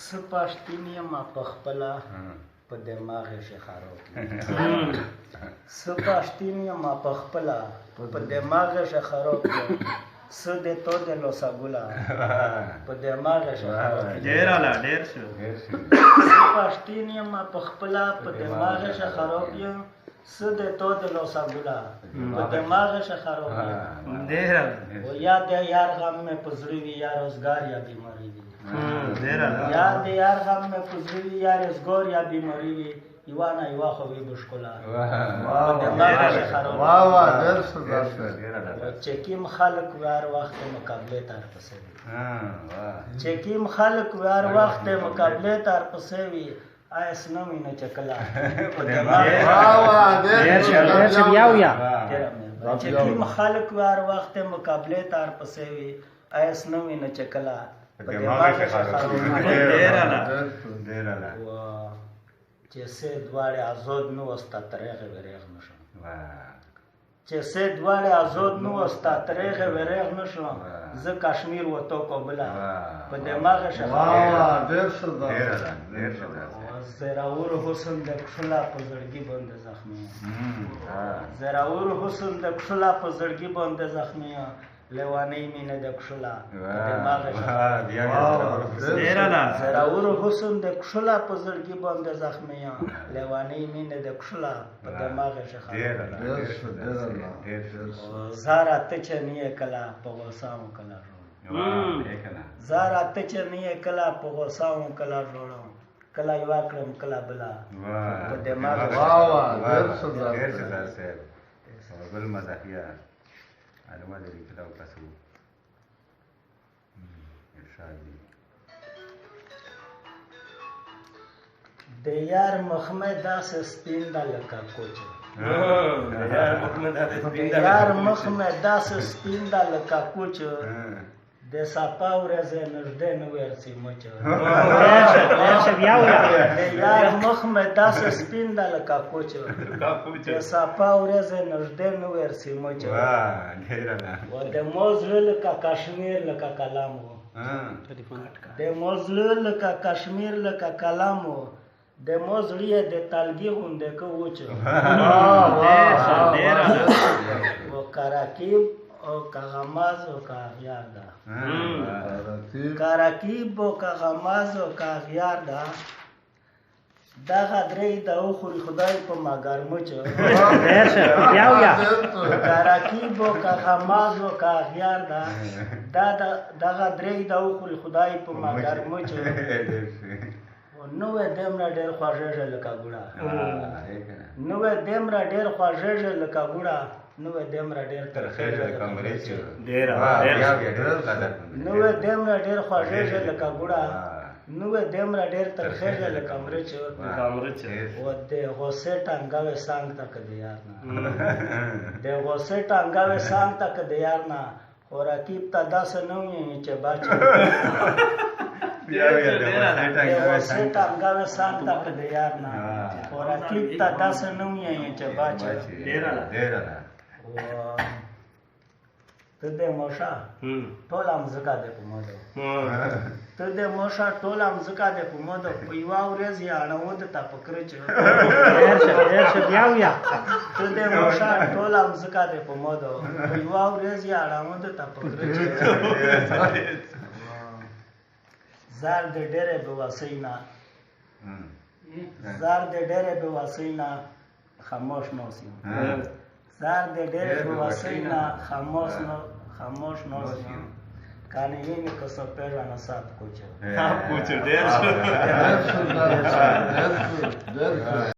سپاشتینی ما پخپلا په دماغ شخارو سپاشتینی ما پخپلا په دماغ شخارو س د تو د لوساګولا په دماغ شخارو ډیر اعلی ډیر شو سپاشتینی ما پخپلا په دماغ شخارو س د تو د لوساګولا په دماغ شخارو ډیر و یاد یار غم میں پزړی وی یا روزګار یا بیماری وی ډیر اعلی یاد یار غم میں پزړی وی یا روزګار یا بیماری وی ایوانا ایوا خو وی بشکلا واه واه ډېر ښه چکیم خلق وار وخت مقابله تر پسې چکیم خلق وار وخت مقابله تر پسې وی ایس نو مینه چکلا واه واه ډېر ښه یاو یا چکیم خلق وار وخت مقابله تر پسې وی ایس نو مینه چکلا ډیر اعلی ډیر اعلی چې سه دواړه آزاد نو استا ترغه ورغ نشو چې سه دواړه آزاد نو استا ترغه ورغ نشو ز کشمیر وته کوبلا په دماغ شخه واه ډېر ښه ډیر ښه زراور حسن د کښلا په زړګي باندې زخمي زراور حسن د کښلا په زړګي باندې زخمي لیوانی مینه د کښلا په دماغ شخه ډیر اعلی زراور حسن د کښلا په زړګي باندې زخمي لیوانی مینه د کښلا په دماغ شخه ډیر اعلی ډېر ښه ډیر زارا تچنیه کلا په غوساو کلا زارا تچنیه کلا په غوساو کلا جوړو کلا یو کړم کلا بلا په دماغ واه واه ډېر ښه ډیر ښه صاحب بل مزاحیه معلومات لري کله وکاسو ارشاد دي د یار مخمه داس سپین د لکا کوچ یار مخمه داس سپین د لکا کوچ د صفا ورځ نږدې نو ورسي مچ د یار مخمه داس سپین د لکا کوچ د صفا ورځ نږدې نو ورسي مچ و د موزل کا کشمیر لکا کلامو د موزل لکا کشمیر لکا کلامو د موزړی د تلګي غونډه کو وچ و کراکیب او کاغماز او کاغیار دا کراکیب او کاغماز او کاغیار دا دا غدرې د خوري خدای په ماګر مچ یاو یا کراکیب او کاغماز او کاغیار دا دا غدرې د خوري خدای په ماګر مچ نو دمره ډېر خواږه لکه ګوړه نو دمره ډېر خواږه لکه ګوړه نو دمره ډېر ترخه لکه مرچ ډیر نو دمره ډېر خواږه لکه ګوړه نو دمره ډېر ترخه لکه مرچ و د غوسه ټنګاوي سانګ تک دی یار نه د غوسه ټنګاوي سانګ تک دی یار نه او رقیب تا داس نو یې چې باچ غوسه ټنګاوي سانګ تک دی یار نه او رقیب تا داس نو یې چې باچ ډیر اعلی ته د موشا ټول مزګه د پمودو ته د موشا ټول مزګه د پمودو په یو ورځ یې اړو د تا پکرچ ډیر ښه یاو یا ته د موشا ټول مزګه د پمودو په یو ورځ یې اړو د تا پکرچ زار د ډېرې بواسینا زار د ډېرې بواسینا خاموش نو سي زار د ډېرې بواسینا خاموش نو سي کانی ویني کو سو پیژنه صاحب کوچ ډیر